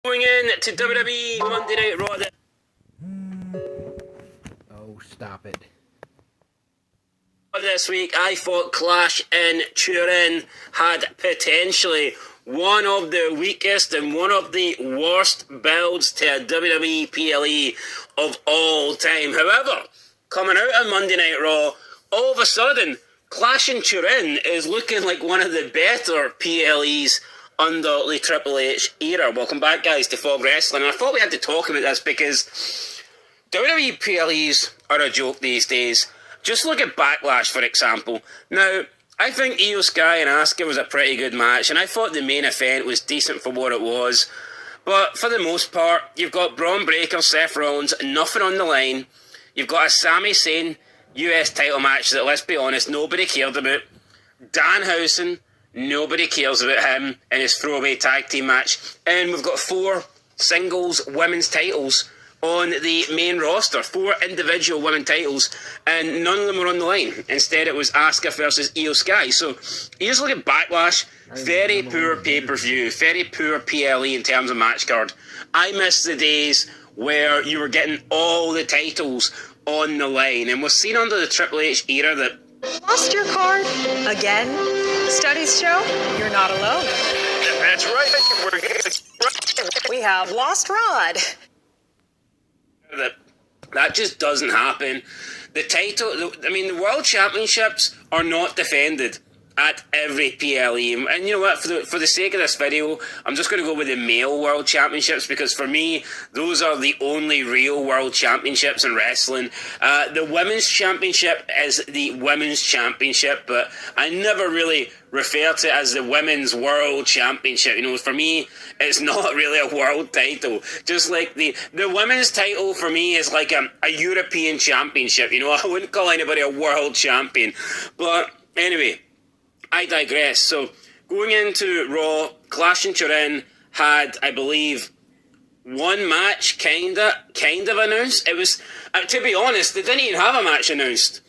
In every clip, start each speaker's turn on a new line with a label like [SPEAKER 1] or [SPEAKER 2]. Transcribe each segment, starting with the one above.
[SPEAKER 1] Going in to WWE Monday Night Raw.
[SPEAKER 2] Oh, stop it.
[SPEAKER 1] This week, I thought Clash in Turin had potentially one of the weakest and one of the worst builds to a WWE PLE of all time. However, coming out on Monday Night Raw, all of a sudden, Clash in Turin is looking like one of the better PLEs under the Triple H era. Welcome back, guys, to Fog Wrestling. And I thought we had to talk about this because WWE PLEs are a joke these days. Just look at Backlash, for example. Now, I think Io Sky and Asuka was a pretty good match, and I thought the main event was decent for what it was. But for the most part, you've got Braun Breaker, Seth Rollins, nothing on the line. You've got a Sami Zayn US title match that, let's be honest, nobody cared about. Danhausen, nobody cares about him in his throwaway tag team match. And we've got 4 singles women's titles on the main roster, 4 individual women titles, and none of them were on the line. Instead, it was Asuka versus Io Sky. So, you just look at Backlash, very poor pay-per-view, very poor PLE in terms of match card. I miss the days where you were getting all the titles on the line, and we've seen under the Triple H era that...
[SPEAKER 3] Lost your card? Again? Studies show you're not alone.
[SPEAKER 1] That's right.
[SPEAKER 3] We have lost Rod.
[SPEAKER 1] That just doesn't happen. The World Championships are not defended at every PLE. And you know what, for the sake of this video, I'm just going to go with the male World Championships, because for me, those are the only real World Championships in wrestling. The Women's Championship is the Women's Championship, but I never really refer to it as the Women's World Championship. You know, for me, it's not really a world title. Just like the Women's title for me is like a European Championship. You know, I wouldn't call anybody a world champion. But anyway, I digress. So, going into Raw, Clash in Turin had, I believe, one match kind of announced. It was, to be honest, they didn't even have a match announced.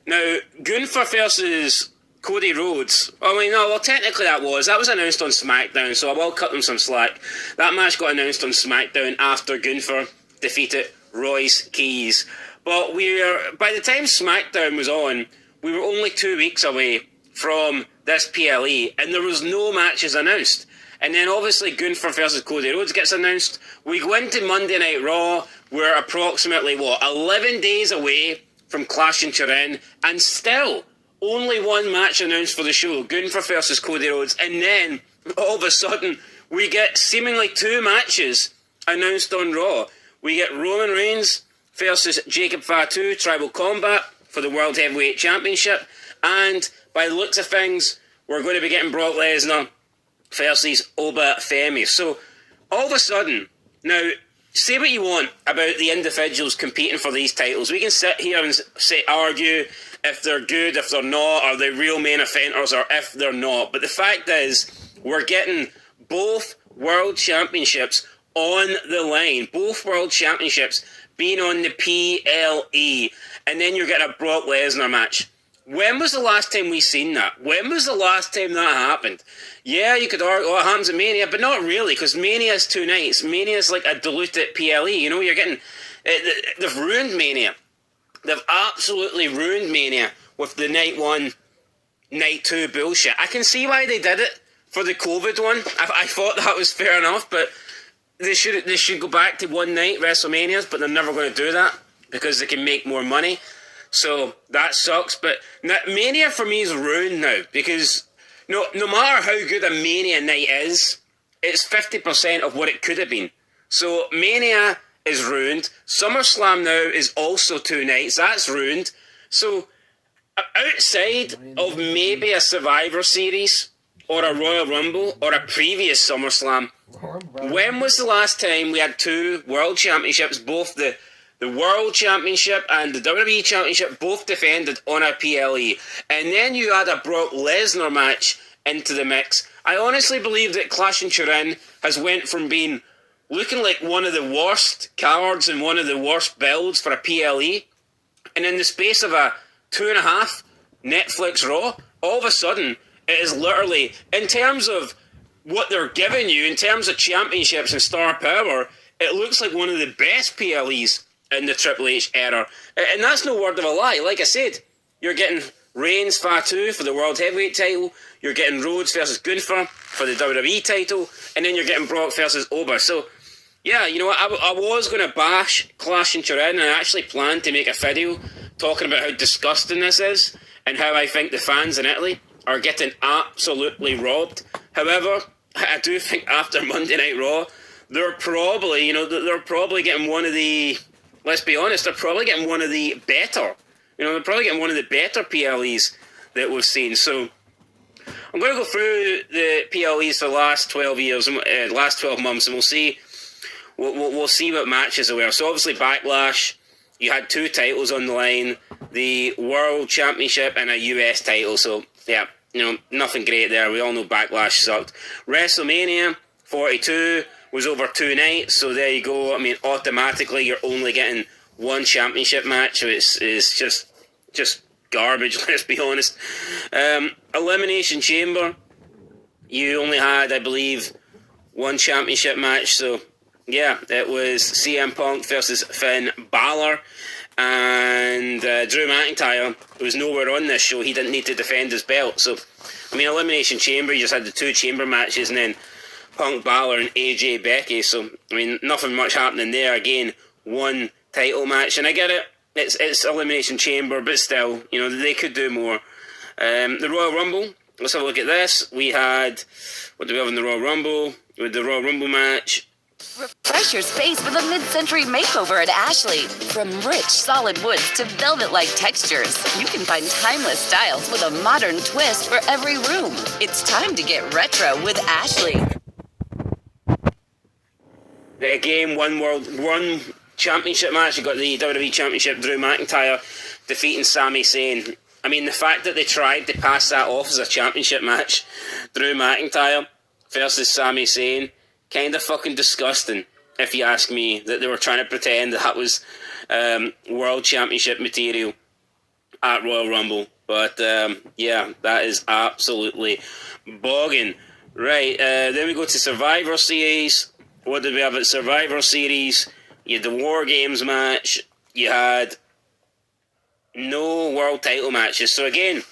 [SPEAKER 1] Now, Gunther versus Cody Rhodes. Technically that was announced on SmackDown, so I will cut them some slack. That match got announced on SmackDown after Gunther defeated Royce Keys. But by the time SmackDown was on, we were only 2 weeks away from this PLE, and there was no matches announced. And then obviously Gunther versus Cody Rhodes gets announced. We go into Monday Night Raw. We're approximately 11 days away from Clash in Turin, and still only one match announced for the show, Gunther versus Cody Rhodes. And then all of a sudden we get seemingly 2 matches announced on Raw. We get Roman Reigns versus Jacob Fatu, Tribal Combat for the World Heavyweight Championship, and by the looks of things, we're going to be getting Brock Lesnar versus Oba Femi. So, all of a sudden, now, say what you want about the individuals competing for these titles. We can sit here and argue if they're good, if they're not, are they real main eventers, or if they're not. But the fact is, we're getting both World Championships on the line. Both World Championships being on the PLE. And then you're getting a Brock Lesnar match. When was the last time we seen that? When was the last time that happened? Yeah, you could argue, it happens at Mania, but not really, because Mania is 2 nights. Mania is like a diluted PLE. You know, you're getting... They've ruined Mania. They've absolutely ruined Mania with the Night 1, Night 2 bullshit. I can see why they did it for the COVID one. I thought that was fair enough, but they should go back to one night WrestleManias, but they're never going to do that because they can make more money. So that sucks, but Mania for me is ruined now, because no matter how good a Mania night is, it's 50% of what it could have been. So Mania is ruined. SummerSlam now is also 2 nights. That's ruined. So outside of maybe a Survivor Series or a Royal Rumble or a previous SummerSlam, when was the last time we had 2 World Championships, both the World Championship and the WWE Championship, both defended on a PLE, and then you add a Brock Lesnar match into the mix? I honestly believe that Clash in Turin has went from being looking like one of the worst cards and one of the worst builds for a PLE, and in the space of a 2.5 Netflix Raw, all of a sudden it is literally, in terms of what they're giving you in terms of championships and star power, it looks like one of the best PLEs in the Triple H era. And that's no word of a lie. Like I said, you're getting Reigns Fatu for the World Heavyweight title, you're getting Rhodes versus Gunther for the WWE title, and then you're getting Brock versus Oba. So, yeah, you know what, I was going to bash Clash in Turin, and I actually planned to make a video talking about how disgusting this is, and how I think the fans in Italy are getting absolutely robbed. However, I do think after Monday Night Raw, they're probably getting one of the, let's be honest, they're probably getting one of the better, they're probably getting one of the better PLEs that we've seen. So I'm going to go through the PLEs for the last 12 years, last 12 months, and we'll see what matches there were. So obviously Backlash, you had 2 titles on the line, the World Championship and a US title. So yeah, nothing great there. We all know Backlash sucked. WrestleMania 42 was over 2 nights, so there you go. I mean, automatically you're only getting 1 championship match, so it's just garbage, let's be honest. Elimination Chamber, you only had, I believe, 1 championship match, so yeah, it was CM Punk versus Finn Balor, and Drew McIntyre was nowhere on this show. He didn't need to defend his belt. So, I mean, Elimination Chamber, you just had the 2 chamber matches, and then Punk, Balor, and AJ Becky. So, I mean, nothing much happening there. Again, 1 title match, and I get it. It's Elimination Chamber, but still, they could do more. The Royal Rumble, let's have a look at this. We had, what do we have in the Royal Rumble? With the Royal Rumble match.
[SPEAKER 2] Refresh your space with a mid-century makeover at Ashley. From rich, solid woods to velvet-like textures, you can find timeless styles with a modern twist for every room. It's time to get retro with Ashley.
[SPEAKER 1] Again, one championship match. You got the WWE Championship, Drew McIntyre defeating Sami Zayn. I mean, the fact that they tried to pass that off as a championship match, Drew McIntyre versus Sami Zayn, kind of fucking disgusting, if you ask me, that they were trying to pretend that was World Championship material at Royal Rumble. But, yeah, that is absolutely bogging. Right, then we go to Survivor Series. What did we have at Survivor Series? You had the War Games match. You had no world title matches. So again,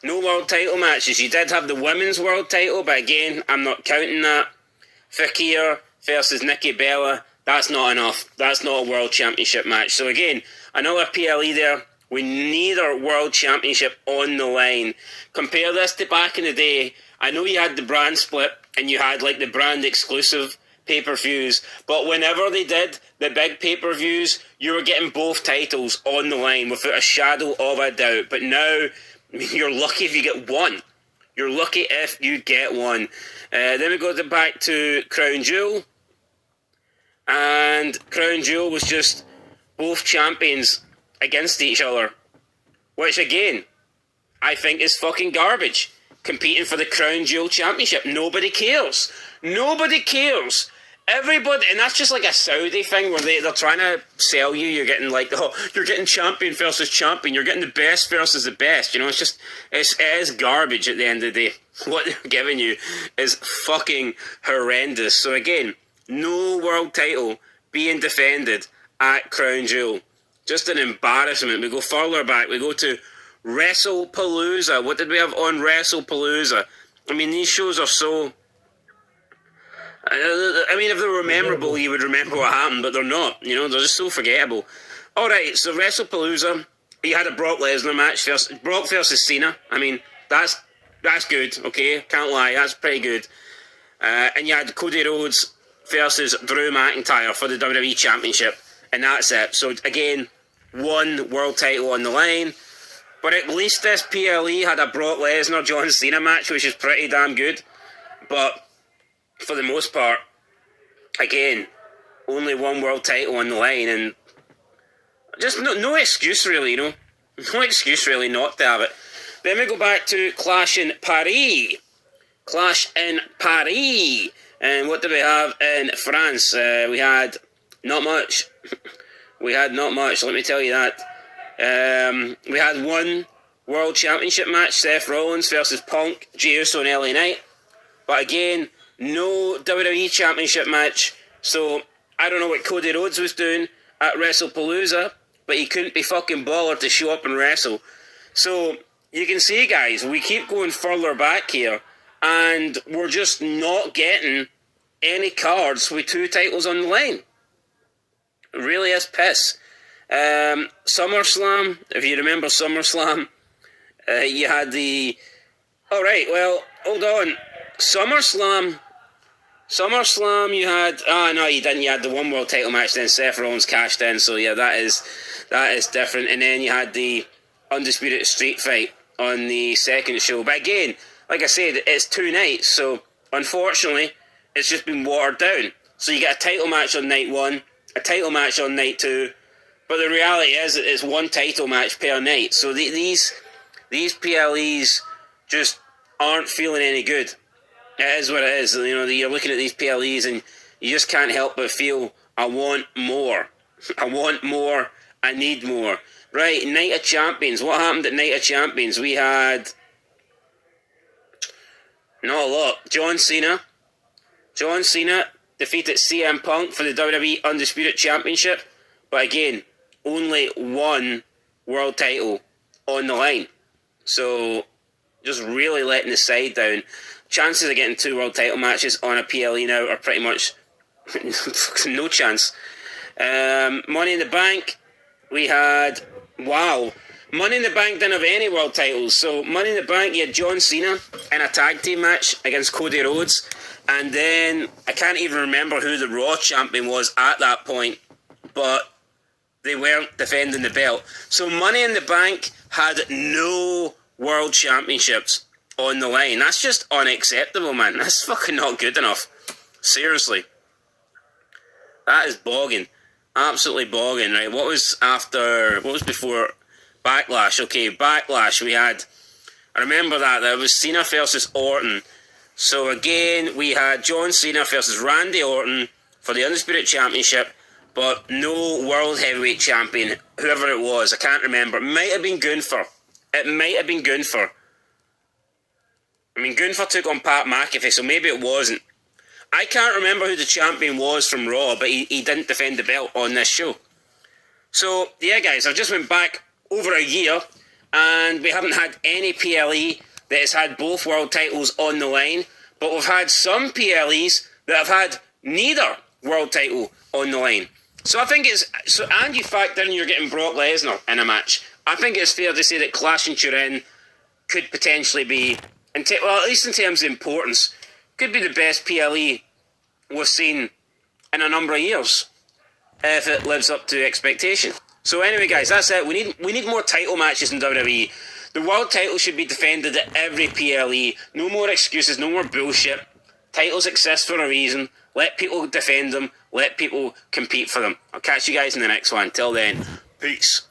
[SPEAKER 1] no world title matches. You did have the women's world title, but again, I'm not counting that. Fakir versus Nikki Bella, that's not enough. That's not a world championship match. So again, another PLE there. We need our world championship on the line. Compare this to back in the day. I know you had the brand split and you had like the brand exclusive pay-per-views, but whenever they did the big pay-per-views, you were getting both titles on the line without a shadow of a doubt. But now, you're lucky if you get one. You're lucky if you get one. Then we go back to Crown Jewel, and Crown Jewel was just both champions against each other, which again, I think is fucking garbage. Competing for the Crown Jewel Championship. Nobody cares. Nobody cares. Everybody, and that's just like a Saudi thing where they're trying to sell you. You're getting like, oh, you're getting champion versus champion. You're getting the best versus the best. It is garbage at the end of the day. What they're giving you is fucking horrendous. So again, no world title being defended at Crown Jewel. Just an embarrassment. We go further back. We go to WrestlePalooza. What did we have on WrestlePalooza? I mean, these shows are so... I mean, if they were memorable, you would remember what happened, but they're not. They're just so forgettable. Alright, so WrestlePalooza, you had a Brock Lesnar match, Brock versus Cena. I mean, that's good, okay? Can't lie, that's pretty good. And you had Cody Rhodes versus Drew McIntyre for the WWE Championship, and that's it. So, again, 1 world title on the line. But at least this PLE had a Brock Lesnar John Cena match, which is pretty damn good. But for the most part, again, only 1 world title on the line, and just no excuse really, No excuse really not to have it. Then we go back to Clash in Paris. Clash in Paris. And what did we have in France? We had not much. Let me tell you that. We had 1 World Championship match, Seth Rollins versus Punk, Jey Uso and LA Knight. But again, no WWE Championship match. So I don't know what Cody Rhodes was doing at WrestlePalooza, but he couldn't be fucking bothered to show up and wrestle. So you can see, guys, we keep going further back here, and we're just not getting any cards with 2 titles on the line. It really is piss. SummerSlam, if you remember SummerSlam, you had the... Alright, well, hold on. SummerSlam, you had... no, you didn't. You had the One World title match, then Seth Rollins cashed in, so yeah, that is different. And then you had the Undisputed Street Fight on the second show. But again, like I said, it's 2 nights, so unfortunately, it's just been watered down. So you get a title match on night 1, a title match on night 2, but the reality is that it's 1 title match per night. So these PLEs just aren't feeling any good. It is what it is. You know, you're looking at these PLEs and you just can't help but feel, I want more. I want more. I need more. Right, Night of Champions. What happened at Night of Champions? We had... not a lot. John Cena defeated CM Punk for the WWE Undisputed Championship. But again, only 1 world title on the line. So, just really letting the side down. Chances of getting 2 world title matches on a PLE now are pretty much no chance. Money in the Bank, we had... Wow. Money in the Bank didn't have any world titles. So, Money in the Bank, you had John Cena in a tag team match against Cody Rhodes. And then, I can't even remember who the Raw champion was at that point. But they weren't defending the belt. So, Money in the Bank had no world championships on the line. That's just unacceptable, man. That's fucking not good enough. Seriously. That is bogging. Absolutely bogging, right? What was before Backlash? Okay, Backlash, we had... I remember that was Cena versus Orton. So again, we had John Cena versus Randy Orton for the Undisputed Championship, but no World Heavyweight Champion, whoever it was, I can't remember. It might have been Gunther. I mean, Gunther took on Pat McAfee, so maybe it wasn't. I can't remember who the champion was from Raw, but he didn't defend the belt on this show. So, yeah, guys, I've just went back over a year, and we haven't had any PLE that has had both world titles on the line, but we've had some PLEs that have had neither world title on the line. So I think and you factor in you're getting Brock Lesnar in a match. I think it's fair to say that Clash and Turin could potentially be, at least in terms of importance, could be the best PLE we've seen in a number of years, if it lives up to expectation. So anyway, guys, that's it. We need more title matches in WWE. The world title should be defended at every PLE. No more excuses, no more bullshit. Titles exist for a reason. Let people defend them. Let people compete for them. I'll catch you guys in the next one. Till then, peace.